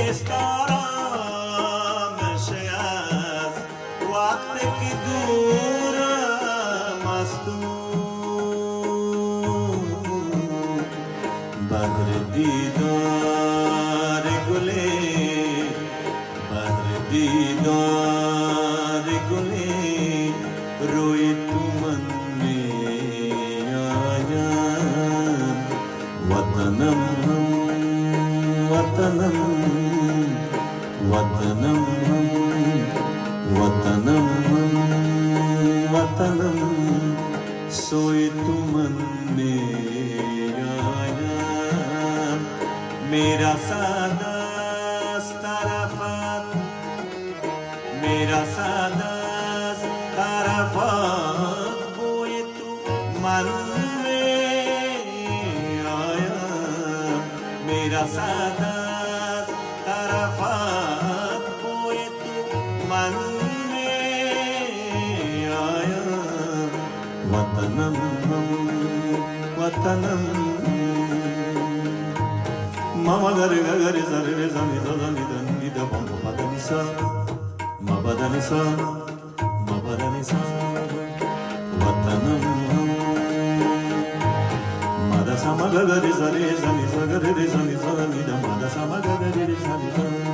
نیست آرامش از وقتی که دورم از تو. بهر دیدار گلی، بهر دیدار گلی روی تو من می آیم. وطنم وطنم وطنم وطنم وطنم سوی تو من می آیم. میرا سادست طرفت، میرا سادست طرفت بوی تو من می آیم. میرا سادست طرفت بوی تو من می آیم. وطنم وطنم ماما گری گری زری زنی زنی دنی دبام بدنی سا ما بدنی سا ما بدنی سا. وطنم مادا سا ما گری زری زنی زری زنی زنی دم مادا سا ما گری زنی زنی